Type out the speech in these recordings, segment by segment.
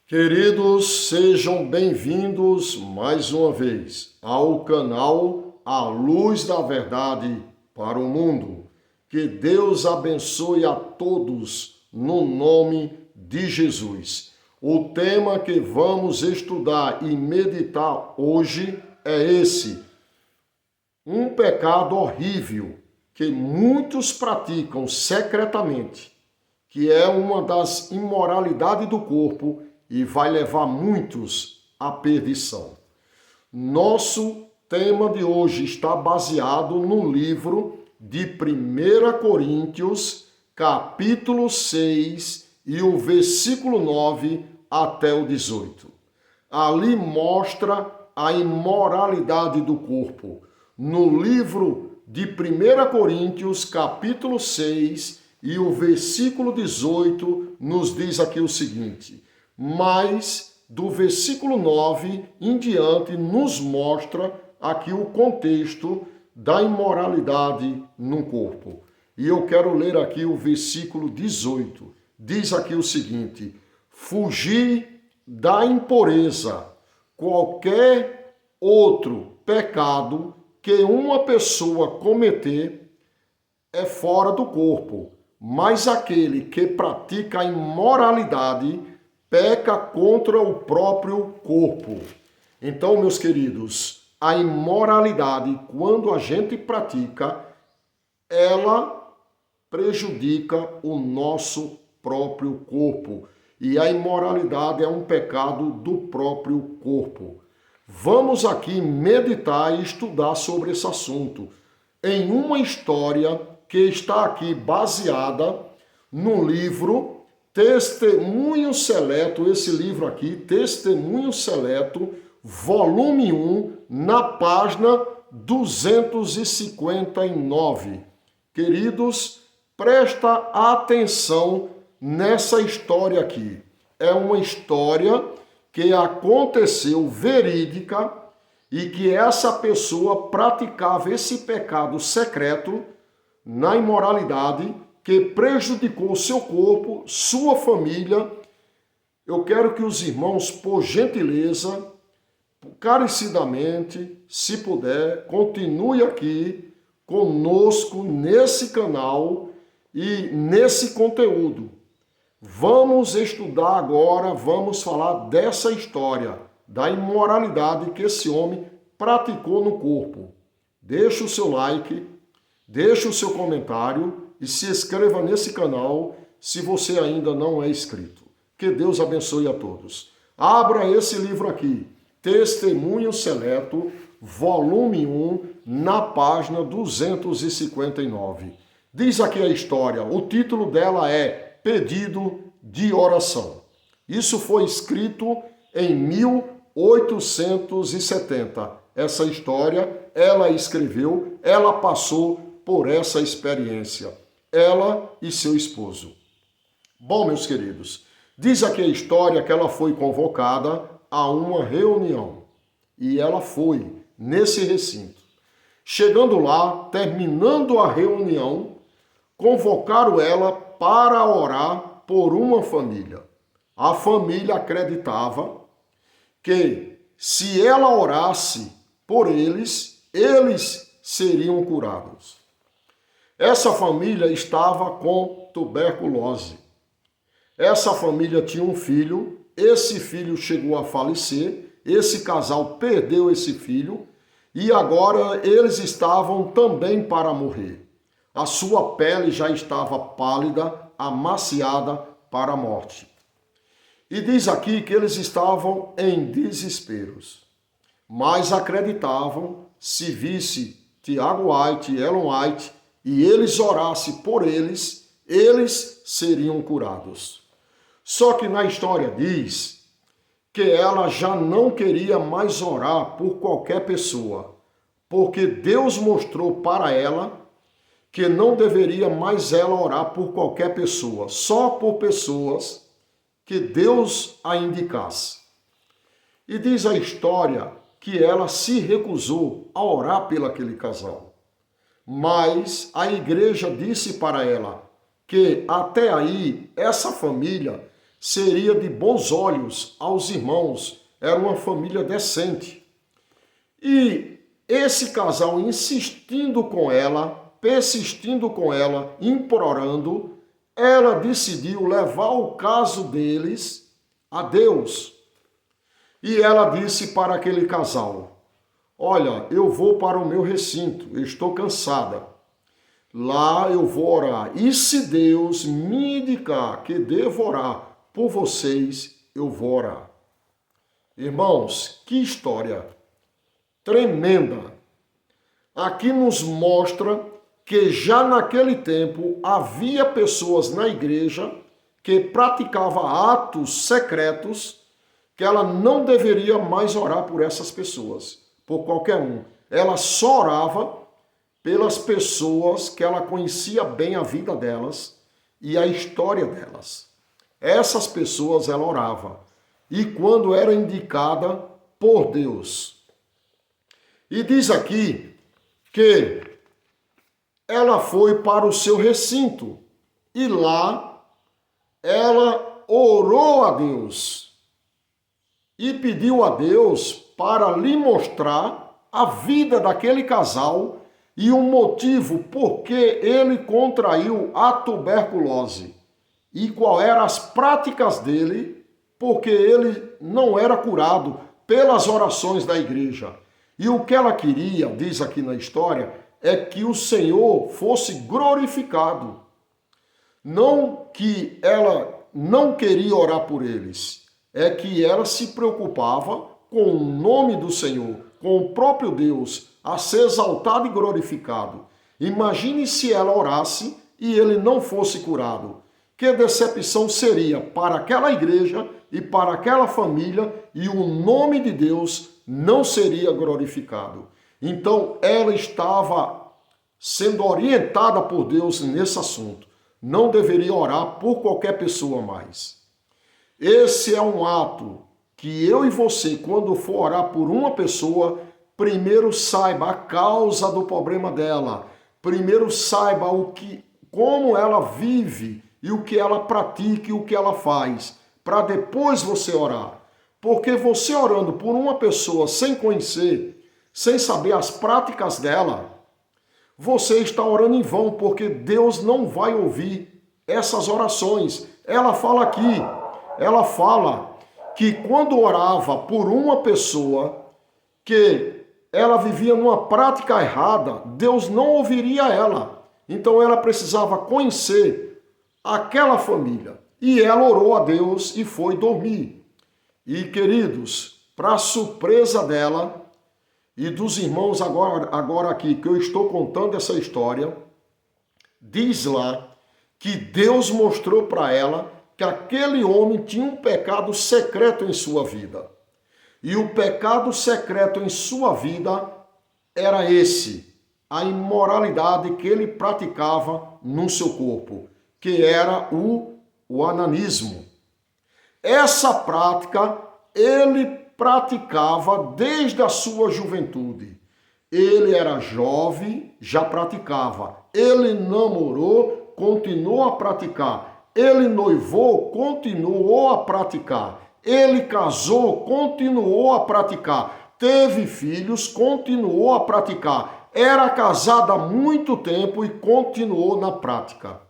Queridos, sejam bem-vindos mais uma vez ao canal A Luz da Verdade para o Mundo. Que Deus abençoe a todos no nome de Jesus. O tema que vamos estudar e meditar hoje é esse: um pecado horrível que muitos praticam secretamente, que é uma das imoralidades do corpo e vai levar muitos à perdição. Nosso tema de hoje está baseado no livro de 1 Coríntios, capítulo 6 e o versículo 9 até o 18. Ali mostra a imoralidade do corpo. No livro de 1 Coríntios, capítulo 6 e o versículo 18, nos diz aqui o seguinte: mas do versículo 9 em diante nos mostra aqui o contexto da imoralidade no corpo. E eu quero ler aqui o versículo 18. Diz aqui o seguinte: fugir da impureza. Qualquer outro pecado que uma pessoa cometer é fora do corpo, mas aquele que pratica a imoralidade peca contra o próprio corpo. Então, meus queridos, a imoralidade, quando a gente pratica, ela prejudica o nosso próprio corpo. E a imoralidade é um pecado do próprio corpo. Vamos aqui meditar e estudar sobre esse assunto em uma história que está aqui baseada no livro Testemunho Seleto, esse livro aqui, Testemunho Seleto, volume 1, na página 259. Queridos, presta atenção nessa história aqui. É uma história que aconteceu verídica e que essa pessoa praticava esse pecado secreto na imoralidade que prejudicou seu corpo, sua família. Eu quero que os irmãos, por gentileza, carecidamente, se puder, continue aqui conosco nesse canal e nesse conteúdo. Vamos estudar agora, vamos falar dessa história, da imoralidade que esse homem praticou no corpo. Deixa o seu like, deixa o seu comentário e se inscreva nesse canal se você ainda não é inscrito. Que Deus abençoe a todos. Abra esse livro aqui, Testemunho Seleto, volume 1, na página 259. Diz aqui a história, o título dela é Pedido de Oração. Isso foi escrito em 1870. Essa história, ela escreveu, ela passou por essa experiência. Ela e seu esposo. Bom, meus queridos, diz aqui a história que ela foi convocada a uma reunião. E ela foi nesse recinto. Chegando lá, terminando a reunião, convocaram ela para orar por uma família. A família acreditava que se ela orasse por eles, eles seriam curados. Essa família estava com tuberculose. Essa família tinha um filho, esse filho chegou a falecer, esse casal perdeu esse filho e agora eles estavam também para morrer. A sua pele já estava pálida, amaciada para a morte. E diz aqui que eles estavam em desesperos, mas acreditavam, se visse Tiago White, Ellen White, e eles orassem por eles, eles seriam curados. Só que na história diz que ela já não queria mais orar por qualquer pessoa, porque Deus mostrou para ela que não deveria mais ela orar por qualquer pessoa, só por pessoas que Deus a indicasse. E diz a história que ela se recusou a orar pelo aquele casal. Mas a igreja disse para ela que até aí essa família seria de bons olhos aos irmãos, era uma família decente. E esse casal insistindo com ela, persistindo com ela, implorando, ela decidiu levar o caso deles a Deus. E ela disse para aquele casal: olha, eu vou para o meu recinto, eu estou cansada. Lá eu vou orar. E se Deus me indicar que devo orar por vocês, eu vou orar. Irmãos, que história tremenda. Aqui nos mostra que já naquele tempo havia pessoas na igreja que praticavam atos secretos, que ela não deveria mais orar por essas pessoas, por qualquer um. Ela só orava pelas pessoas que ela conhecia bem a vida delas e a história delas. Essas pessoas ela orava. E quando era indicada por Deus. E diz aqui que ela foi para o seu recinto e lá ela orou a Deus e pediu a Deus para lhe mostrar a vida daquele casal e o motivo por que ele contraiu a tuberculose e qual eram as práticas dele, porque ele não era curado pelas orações da igreja. E o que ela queria, diz aqui na história, é que o Senhor fosse glorificado. Não que ela não queria orar por eles, é que ela se preocupava com o nome do Senhor, com o próprio Deus, a ser exaltado e glorificado. Imagine se ela orasse e ele não fosse curado. Que decepção seria para aquela igreja e para aquela família, e o nome de Deus não seria glorificado. Então ela estava sendo orientada por Deus nesse assunto. Não deveria orar por qualquer pessoa mais. Esse é um ato que eu e você, quando for orar por uma pessoa, primeiro saiba a causa do problema dela. Primeiro saiba como ela vive e o que ela pratica e o que ela faz, para depois você orar. Porque você orando por uma pessoa sem conhecer, sem saber as práticas dela, você está orando em vão, porque Deus não vai ouvir essas orações. Ela fala aqui, ela fala que quando orava por uma pessoa que ela vivia numa prática errada, Deus não ouviria ela. Então ela precisava conhecer aquela família. E ela orou a Deus e foi dormir. E, queridos, para surpresa dela e dos irmãos agora aqui, que eu estou contando essa história, diz lá que Deus mostrou para ela que aquele homem tinha um pecado secreto em sua vida. E o pecado secreto em sua vida era esse, a imoralidade que ele praticava no seu corpo, que era o ananismo. Essa prática ele praticava desde a sua juventude. Ele era jovem, já praticava. Ele namorou, continuou a praticar. Ele noivou, continuou a praticar. Ele casou, continuou a praticar. Teve filhos, continuou a praticar. Era casado há muito tempo e continuou na prática.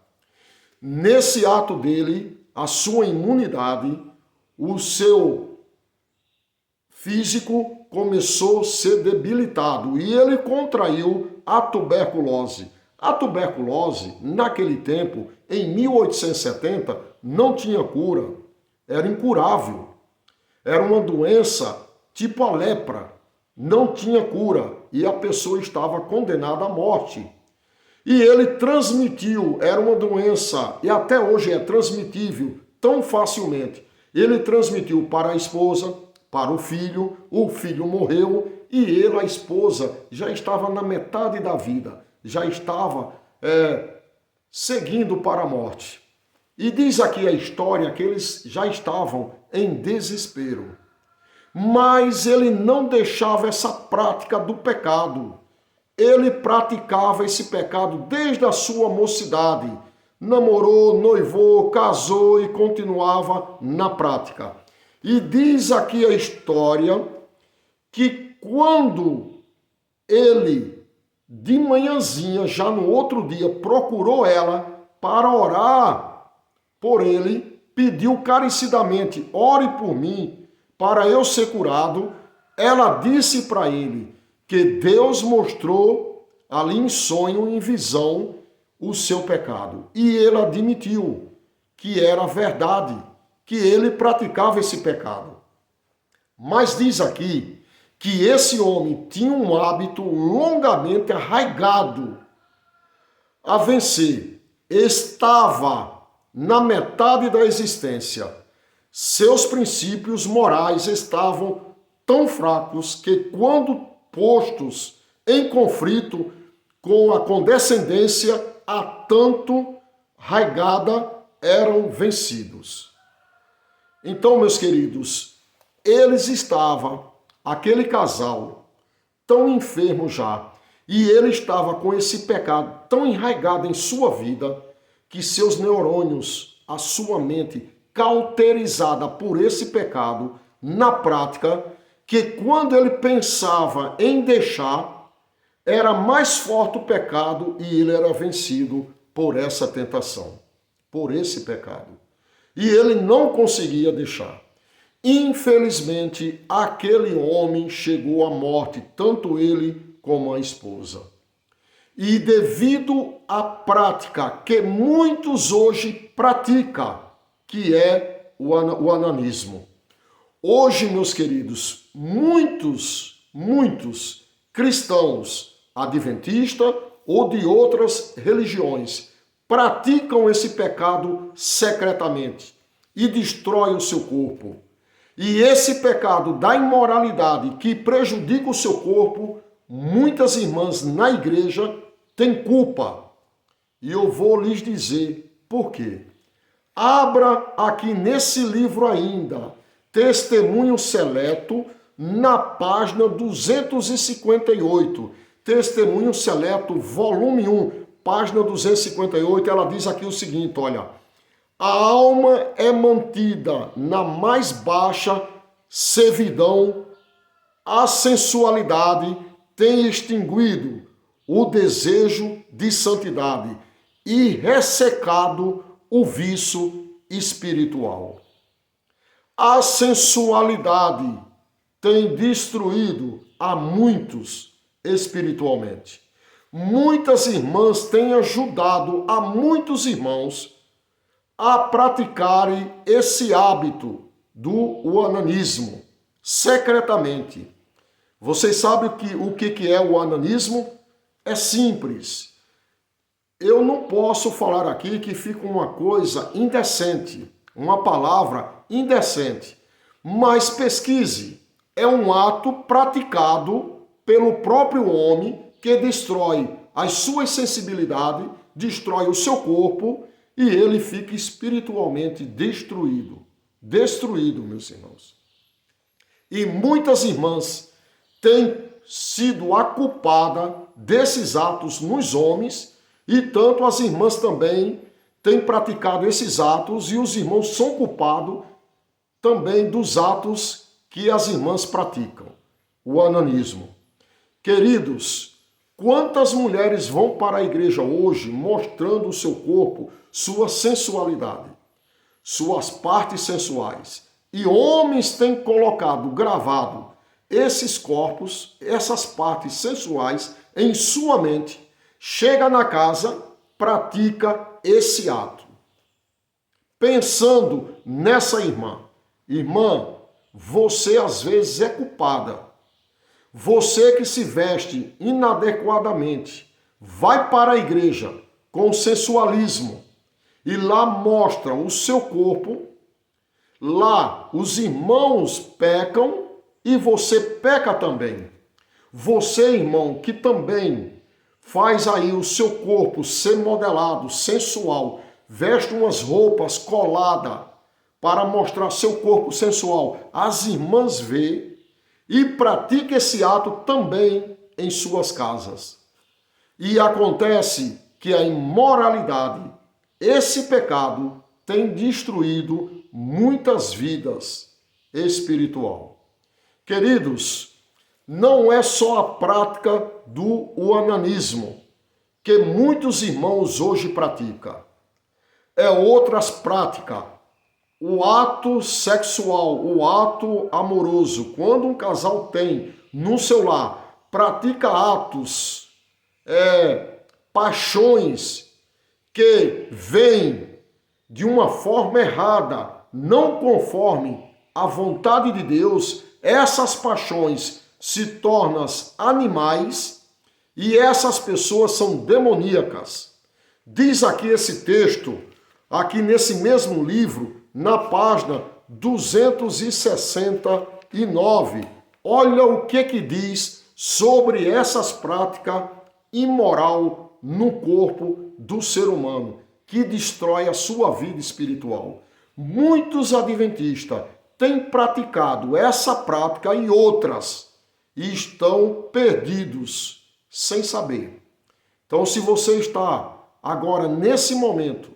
Nesse ato dele, a sua imunidade, o seu físico começou a ser debilitado e ele contraiu a tuberculose. A tuberculose, naquele tempo, em 1870, não tinha cura, era incurável. Era uma doença tipo a lepra, não tinha cura e a pessoa estava condenada à morte. E ele transmitiu, era uma doença, e até hoje é transmitível tão facilmente. Ele transmitiu para a esposa, para o filho morreu e ele, a esposa, já estava na metade da vida, já estava seguindo para a morte. E diz aqui a história que eles já estavam em desespero. Mas ele não deixava essa prática do pecado. Ele praticava esse pecado desde a sua mocidade. namorou, noivou, casou e continuava na prática. E diz aqui a história que quando ele, de manhãzinha, já no outro dia, procurou ela para orar por ele, pediu encarecidamente: ore por mim, para eu ser curado. Ela disse para ele que Deus mostrou ali em sonho, em visão, o seu pecado. E ele admitiu que era verdade, que ele praticava esse pecado. Mas diz aqui que esse homem tinha um hábito longamente arraigado a vencer. Estava na metade da existência. Seus princípios morais estavam tão fracos que, quando postos em conflito com a condescendência a tanto arraigada, eram vencidos. Então, meus queridos, eles estavam, aquele casal, tão enfermo já, e ele estava com esse pecado tão enraigado em sua vida, que seus neurônios, a sua mente, cauterizada por esse pecado, na prática, que quando ele pensava em deixar, era mais forte o pecado e ele era vencido por essa tentação, por esse pecado. E ele não conseguia deixar. Infelizmente, aquele homem chegou à morte, tanto ele como a esposa. E devido à prática que muitos hoje praticam, que é o ananismo. Hoje, meus queridos, muitos cristãos adventistas ou de outras religiões praticam esse pecado secretamente e destroem o seu corpo. E esse pecado da imoralidade que prejudica o seu corpo, muitas irmãs na igreja têm culpa. E eu vou lhes dizer por quê. Abra aqui nesse livro ainda, Testemunho Seleto, na página 258. Testemunho Seleto, volume 1, página 258, ela diz aqui o seguinte, olha: a alma é mantida na mais baixa servidão, a sensualidade tem extinguido o desejo de santidade e ressecado o vício espiritual. A sensualidade tem destruído a muitos espiritualmente. Muitas irmãs têm ajudado a muitos irmãos a praticarem esse hábito do onanismo secretamente. Vocês sabem o que é o onanismo? É simples. Eu não posso falar aqui que fica uma coisa indecente, uma palavra indecente, mas pesquise. É um ato praticado pelo próprio homem que destrói as suas sensibilidades, destrói o seu corpo e ele fica espiritualmente destruído. Destruído, meus irmãos. E muitas irmãs têm sido a culpada desses atos nos homens e tanto as irmãs também têm praticado esses atos e os irmãos são culpados também dos atos que as irmãs praticam, o onanismo. Queridos, quantas mulheres vão para a igreja hoje mostrando o seu corpo, sua sensualidade, suas partes sensuais, e homens têm colocado, gravado esses corpos, essas partes sensuais em sua mente, chega na casa, pratica esse ato. Pensando nessa irmã, irmã, você às vezes é culpada. Você que se veste inadequadamente, vai para a igreja com sensualismo e lá mostra o seu corpo, lá os irmãos pecam e você peca também. Você, irmão, que também faz aí o seu corpo ser modelado, sensual, veste umas roupas coladas para mostrar seu corpo sensual, as irmãs vê e pratica esse ato também em suas casas. E acontece que a imoralidade esse pecado tem destruído muitas vidas espiritual. Queridos, não é só a prática do onanismo que muitos irmãos hoje praticam. É outras práticas. O ato sexual, o ato amoroso, quando um casal tem no seu lar, pratica atos, paixões que vêm de uma forma errada, não conforme a vontade de Deus, essas paixões se tornam animais e essas pessoas são demoníacas. Diz aqui esse texto, aqui nesse mesmo livro, na página 269, olha o que diz sobre essas práticas imoral no corpo do ser humano, que destrói a sua vida espiritual. Muitos adventistas têm praticado essa prática e outras e estão perdidos sem saber. Então, se você está agora nesse momento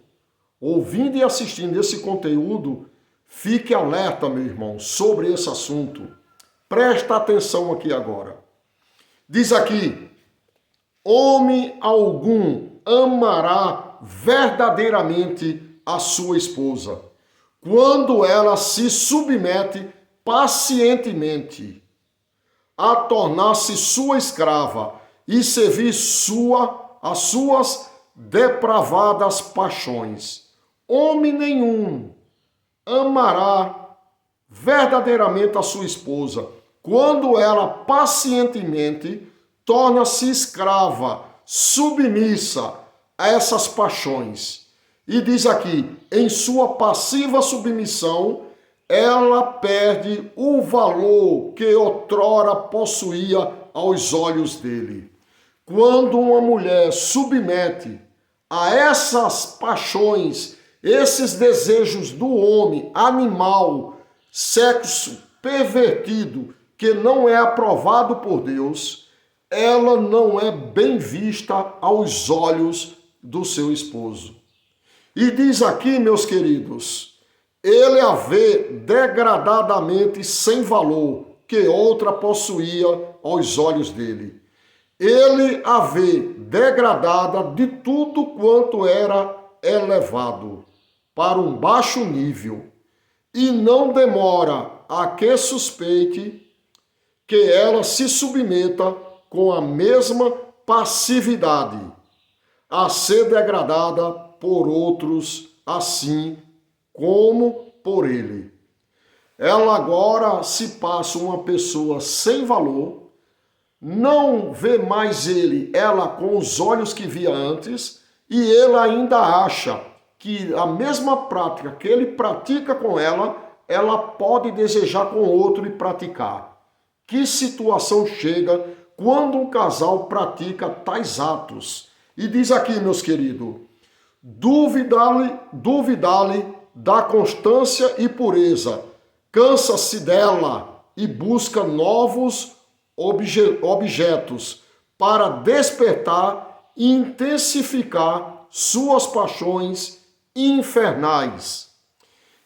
ouvindo e assistindo esse conteúdo, fique alerta, meu irmão, sobre esse assunto. Presta atenção aqui agora. Diz aqui: homem algum amará verdadeiramente a sua esposa, quando ela se submete pacientemente a tornar-se sua escrava e servir as suas depravadas paixões. Homem nenhum amará verdadeiramente a sua esposa, quando ela pacientemente torna-se escrava, submissa a essas paixões. E diz aqui, em sua passiva submissão, ela perde o valor que outrora possuía aos olhos dele. Quando uma mulher submete a essas paixões, esses desejos do homem animal, sexo pervertido, que não é aprovado por Deus, ela não é bem vista aos olhos do seu esposo. E diz aqui, meus queridos, ele a vê degradadamente sem valor, que outra possuía aos olhos dele. Ele a vê degradada de tudo quanto era elevado para um baixo nível, e não demora a que suspeite que ela se submeta com a mesma passividade a ser degradada por outros, assim como por ele. Ela agora se passa uma pessoa sem valor, não vê mais ela com os olhos que via antes, e ele ainda acha que a mesma prática que ele pratica com ela pode desejar com outro e praticar. Que situação chega quando um casal pratica tais atos? E diz aqui, meus queridos, duvidar-lhe da constância e pureza, cansa-se dela e busca novos objetos para despertar e intensificar suas paixões infernais.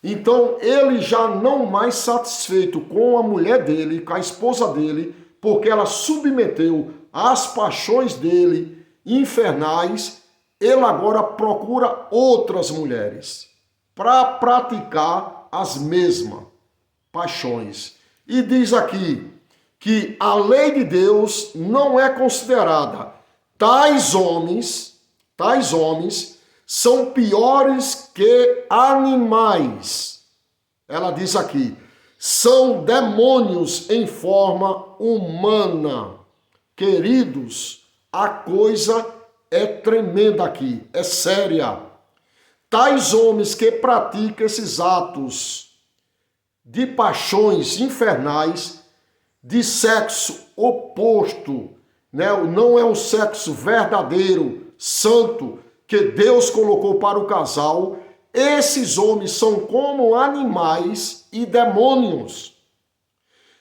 Então ele já não mais satisfeito com a mulher dele, com a esposa dele, porque ela submeteu às paixões dele infernais, ele agora procura outras mulheres para praticar as mesmas paixões. E diz aqui que a lei de Deus não é considerada. Tais homens são piores que animais. Ela diz aqui, são demônios em forma humana. Queridos, a coisa é tremenda aqui, é séria. Tais homens que praticam esses atos de paixões infernais, de sexo oposto, né? Não é um sexo verdadeiro, santo, que Deus colocou para o casal. Esses homens são como animais e demônios.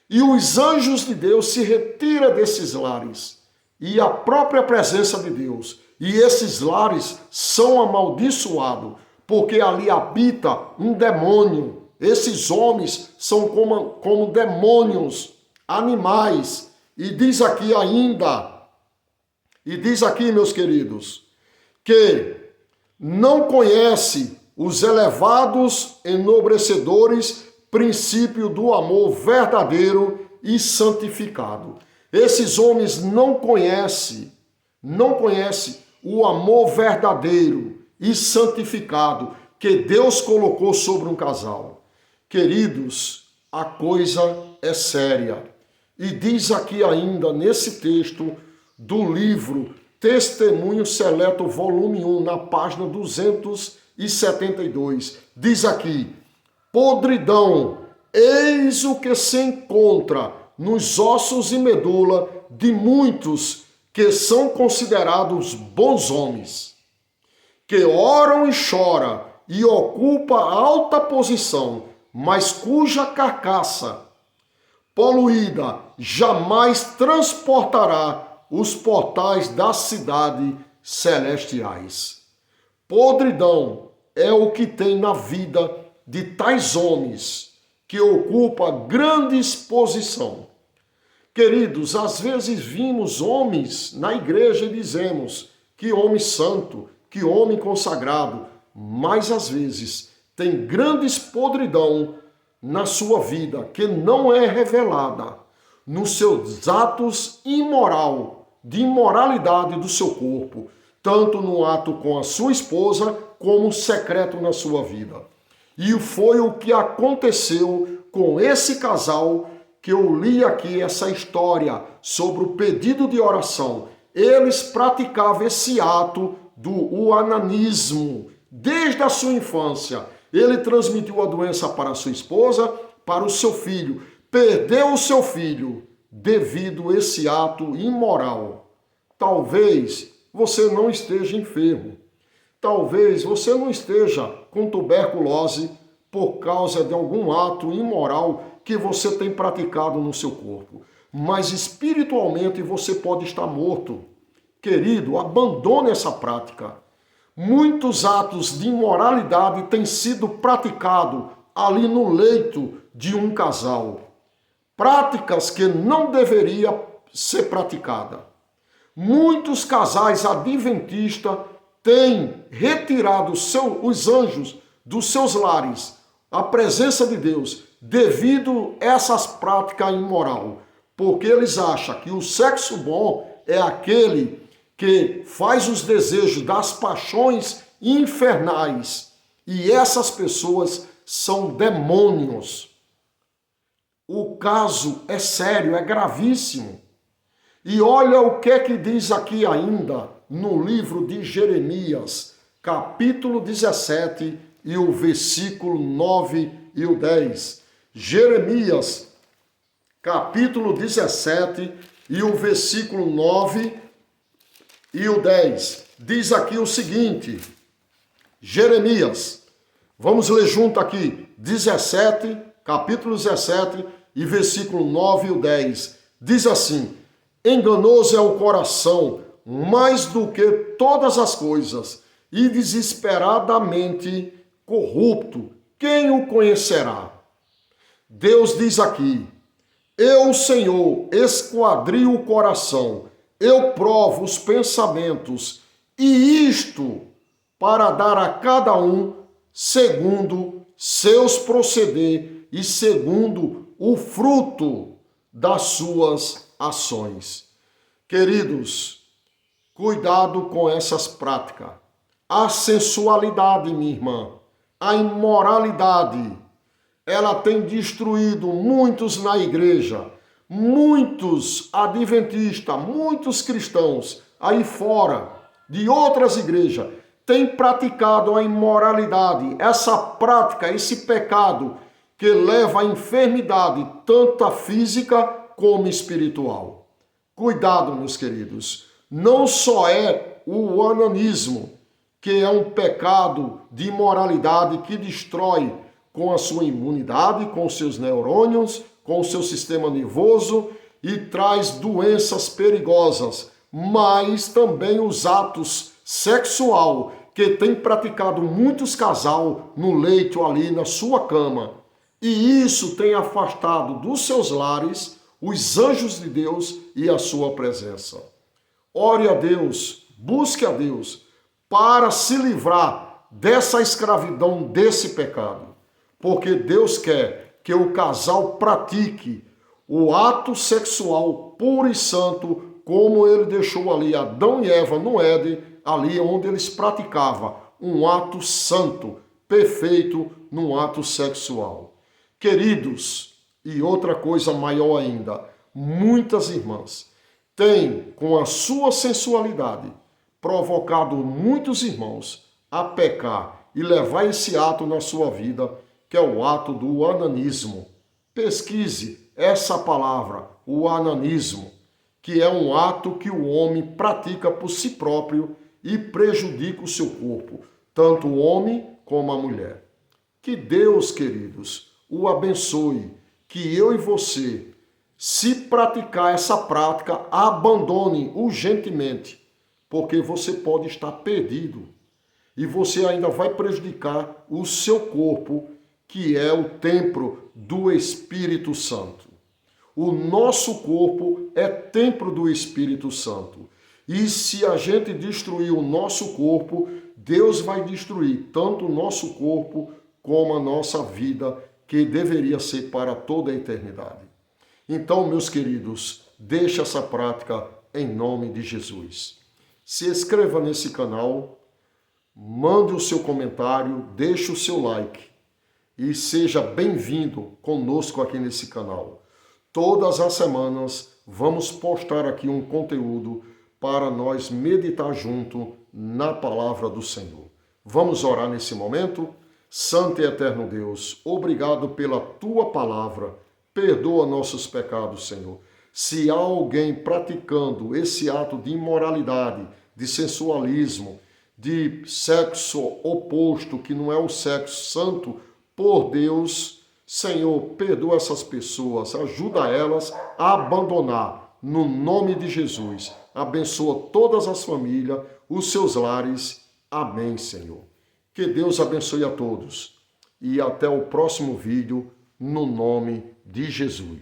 E os anjos de Deus se retiram desses lares. E a própria presença de Deus E esses lares são amaldiçoados, porque ali habita um demônio. Esses homens são como demônios, animais. E diz aqui ainda, meus queridos, que não conhece os elevados enobrecedores princípio do amor verdadeiro e santificado. Esses homens não conhecem o amor verdadeiro e santificado que Deus colocou sobre um casal. Queridos, a coisa é séria. E diz aqui ainda nesse texto do livro Testemunho Seleto, volume 1, na página 272, diz aqui: podridão, eis o que se encontra nos ossos e medula de muitos que são considerados bons homens, que oram e choram e ocupa alta posição, mas cuja carcaça poluída jamais transportará os portais da cidade celestiais. Podridão é o que tem na vida de tais homens que ocupa grande exposição. Queridos, às vezes vimos homens na igreja e dizemos que homem santo, que homem consagrado, mas às vezes tem grandes podridão na sua vida que não é revelada nos seus atos de imoralidade do seu corpo, tanto no ato com a sua esposa como secreto na sua vida. E foi o que aconteceu com esse casal que eu li aqui, essa história sobre o pedido de oração. Eles praticavam esse ato do ananismo desde a sua infância. Ele transmitiu a doença para a sua esposa, para o seu filho. Perdeu o seu filho devido a esse ato imoral. Talvez você não esteja enfermo. Talvez você não esteja com tuberculose por causa de algum ato imoral que você tem praticado no seu corpo. Mas espiritualmente você pode estar morto. Querido, abandone essa prática. Muitos atos de imoralidade têm sido praticados ali no leito de um casal. Práticas que não deveriam ser praticadas. Muitos casais adventistas têm retirado os anjos dos seus lares, a presença de Deus, devido a essas práticas imorais. Porque eles acham que o sexo bom é aquele que faz os desejos das paixões infernais. E essas pessoas são demônios. O caso é sério, é gravíssimo. E olha o que diz aqui ainda no livro de Jeremias, capítulo 17 e o versículo 9 e o 10. Jeremias, capítulo 17 e o versículo 9 e o 10. Diz aqui o seguinte, Jeremias, vamos ler junto aqui, capítulo 17 e versículo 9 e o 10. Diz assim: enganoso é o coração mais do que todas as coisas, e desesperadamente corrupto, quem o conhecerá? Deus diz aqui: eu, Senhor, esquadrio o coração, eu provo os pensamentos, e isto para dar a cada um segundo seus proceder e segundo o fruto das suas ações. Queridos, cuidado com essas práticas. A sensualidade, minha irmã, a imoralidade, ela tem destruído muitos na igreja, muitos adventistas, muitos cristãos aí fora de outras igrejas têm praticado a imoralidade, essa prática, esse pecado que leva à enfermidade, tanto a física como espiritual. Cuidado, meus queridos, não só é o ananismo, que é um pecado de imoralidade que destrói com a sua imunidade, com seus neurônios, com o seu sistema nervoso e traz doenças perigosas, mas também os atos sexual que tem praticado muitos casal no leito ali na sua cama. E isso tem afastado dos seus lares os anjos de Deus e a sua presença. Ore a Deus, busque a Deus para se livrar dessa escravidão, desse pecado. Porque Deus quer que o casal pratique o ato sexual puro e santo, como ele deixou ali Adão e Eva no Éden, ali onde eles praticavam um ato santo, perfeito, num ato sexual. Queridos, e outra coisa maior ainda, muitas irmãs têm, com a sua sensualidade, provocado muitos irmãos a pecar e levar esse ato na sua vida, que é o ato do ananismo. Pesquise essa palavra, o ananismo, que é um ato que o homem pratica por si próprio e prejudica o seu corpo, tanto o homem como a mulher. Que Deus, queridos, o abençoe, que eu e você, se praticar essa prática, abandone urgentemente, porque você pode estar perdido e você ainda vai prejudicar o seu corpo, que é o templo do Espírito Santo. O nosso corpo é templo do Espírito Santo. E se a gente destruir o nosso corpo, Deus vai destruir tanto o nosso corpo como a nossa vida, que deveria ser para toda a eternidade. Então, meus queridos, deixe essa prática em nome de Jesus. Se inscreva nesse canal, mande o seu comentário, deixe o seu like e seja bem-vindo conosco aqui nesse canal. Todas as semanas vamos postar aqui um conteúdo para nós meditar junto na palavra do Senhor. Vamos orar nesse momento? Santo e eterno Deus, obrigado pela tua palavra. Perdoa nossos pecados, Senhor. Se há alguém praticando esse ato de imoralidade, de sensualismo, de sexo oposto, que não é o sexo santo por Deus, Senhor, perdoa essas pessoas, ajuda elas a abandonar, no nome de Jesus. Abençoa todas as famílias, os seus lares. Amém, Senhor. Que Deus abençoe a todos e até o próximo vídeo, no nome de Jesus.